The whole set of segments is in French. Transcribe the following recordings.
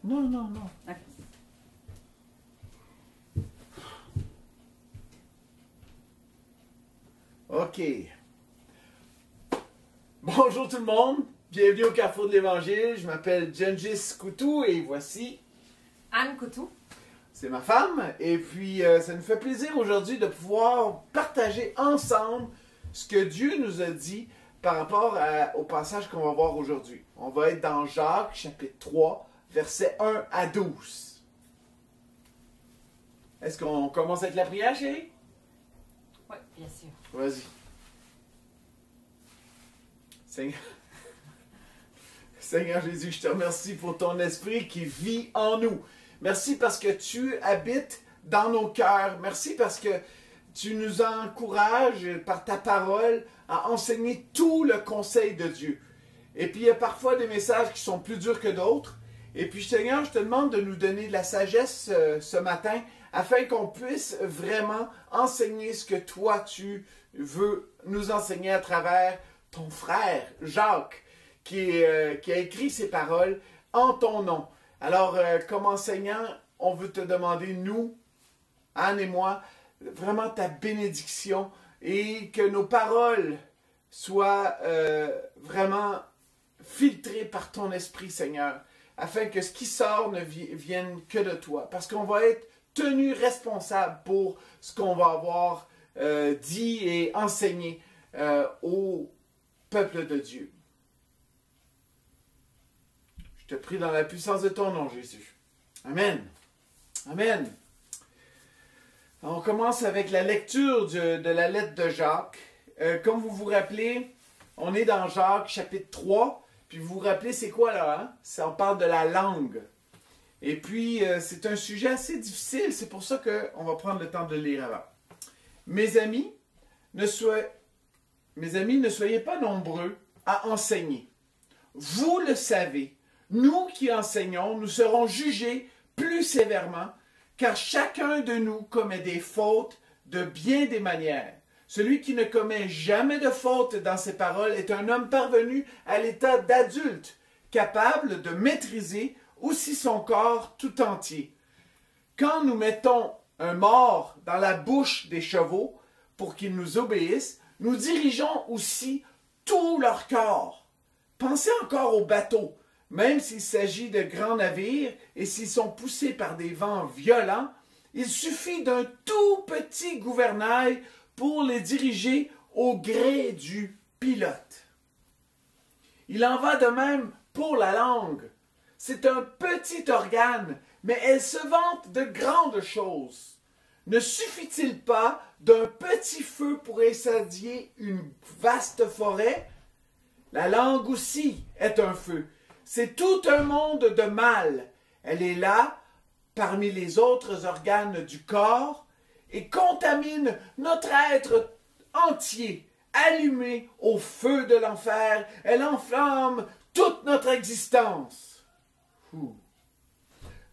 Non, non, non. D'accord. OK. Bonjour tout le monde. Bienvenue au Carrefour de l'Évangile. Je m'appelle Gengis Coutou et voici... Anne Coutou. C'est ma femme. Et puis, ça nous fait plaisir aujourd'hui de pouvoir partager ensemble ce que Dieu nous a dit par rapport au passage qu'on va voir aujourd'hui. On va être dans Jacques, chapitre 3, versets 1 à 12. Est-ce qu'on commence avec la prière, chérie? Oui, bien sûr. Vas-y. Seigneur... Seigneur Jésus, je te remercie pour ton esprit qui vit en nous. Merci parce que tu habites dans nos cœurs. Merci parce que tu nous encourages par ta parole à enseigner tout le conseil de Dieu. Et puis il y a parfois des messages qui sont plus durs que d'autres. Et puis Seigneur, je te demande de nous donner de la sagesse ce matin afin qu'on puisse vraiment enseigner ce que toi tu veux nous enseigner à travers ton frère Jacques qui a écrit ces paroles en ton nom. Alors, comme enseignant, on veut te demander, nous, Anne et moi, vraiment ta bénédiction et que nos paroles soient vraiment filtrées par ton esprit, Seigneur, afin que ce qui sort ne vienne que de toi. Parce qu'on va être tenu responsable pour ce qu'on va avoir dit et enseigné au peuple de Dieu. Je te prie dans la puissance de ton nom, Jésus. Amen. Amen. On commence avec la lecture de la lettre de Jacques. Comme vous vous rappelez, on est dans Jacques, chapitre 3. Puis vous vous rappelez, c'est quoi là? Hein? On parle de la langue. Et puis, c'est un sujet assez difficile. C'est pour ça qu'on va prendre le temps de le lire avant. Mes amis, ne soyez pas nombreux à enseigner. Vous le savez. Nous qui enseignons, nous serons jugés plus sévèrement, car chacun de nous commet des fautes de bien des manières. Celui qui ne commet jamais de faute dans ses paroles est un homme parvenu à l'état d'adulte, capable de maîtriser aussi son corps tout entier. Quand nous mettons un mors dans la bouche des chevaux pour qu'ils nous obéissent, nous dirigeons aussi tout leur corps. Pensez encore aux bateaux. Même s'il s'agit de grands navires et s'ils sont poussés par des vents violents, il suffit d'un tout petit gouvernail pour les diriger au gré du pilote. Il en va de même pour la langue. C'est un petit organe, mais elle se vante de grandes choses. Ne suffit-il pas d'un petit feu pour incendier une vaste forêt? La langue aussi est un feu. C'est tout un monde de mal. Elle est là, parmi les autres organes du corps, et contamine notre être entier. Allumée au feu de l'enfer, elle enflamme toute notre existence.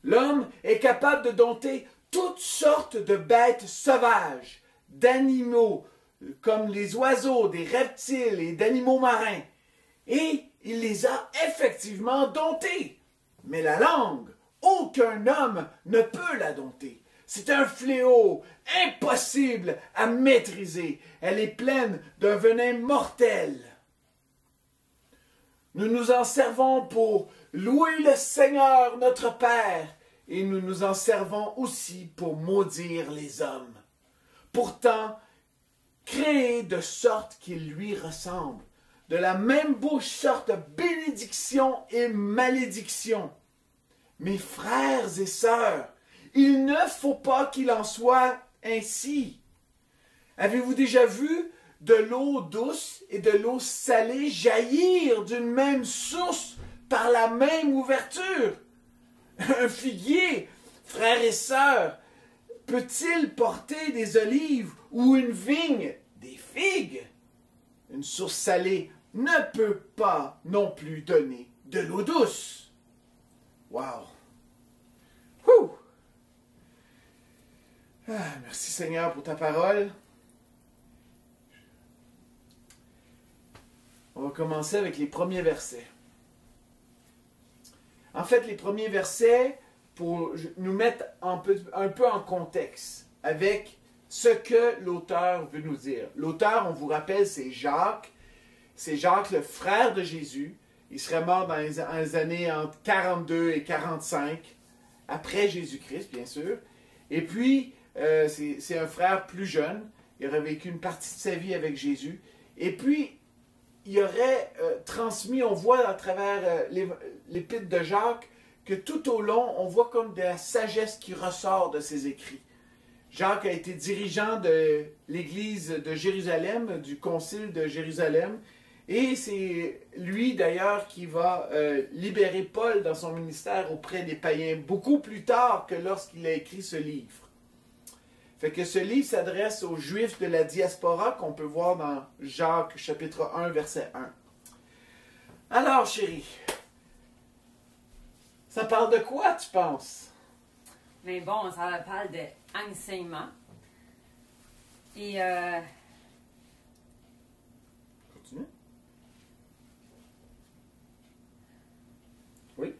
L'homme est capable de dompter toutes sortes de bêtes sauvages, d'animaux, comme les oiseaux, des reptiles et d'animaux marins. Et il les a effectivement domptés. Mais la langue, aucun homme ne peut la dompter. C'est un fléau impossible à maîtriser. Elle est pleine d'un venin mortel. Nous nous en servons pour louer le Seigneur notre Père, et nous nous en servons aussi pour maudire les hommes. Pourtant, créés de sorte qu'ils lui ressemblent. De la même bouche sortent bénédiction et malédiction. Mes frères et sœurs, il ne faut pas qu'il en soit ainsi. Avez-vous déjà vu de l'eau douce et de l'eau salée jaillir d'une même source par la même ouverture? Un figuier, frères et sœurs, peut-il porter des olives ou une vigne des figues? Une source salée ne peut pas non plus donner de l'eau douce. Wow! Merci Seigneur pour ta parole. On va commencer avec les premiers versets. En fait, les premiers versets, pour nous mettre un peu en contexte avec ce que l'auteur veut nous dire. L'auteur, on vous rappelle, c'est Jacques. C'est Jacques, le frère de Jésus. Il serait mort dans les années entre 42 et 45, après Jésus-Christ, bien sûr. Et puis, c'est un frère plus jeune. Il aurait vécu une partie de sa vie avec Jésus. Et puis, il aurait transmis, on voit à travers l'épître de Jacques, que tout au long, on voit comme de la sagesse qui ressort de ses écrits. Jacques a été dirigeant de l'église de Jérusalem, du concile de Jérusalem, et c'est lui d'ailleurs qui va libérer Paul dans son ministère auprès des païens, beaucoup plus tard que lorsqu'il a écrit ce livre. Fait que ce livre s'adresse aux Juifs de la diaspora qu'on peut voir dans Jacques chapitre 1, verset 1. Alors, chérie, ça parle de quoi, tu penses? Mais bon, ça parle d'enseignement. Et Continue. Oui.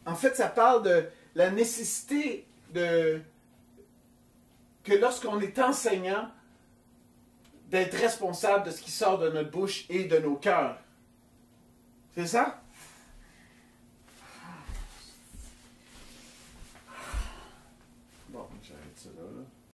En fait, ça parle de la nécessité que lorsqu'on est enseignant, d'être responsable de ce qui sort de notre bouche et de nos cœurs. C'est ça?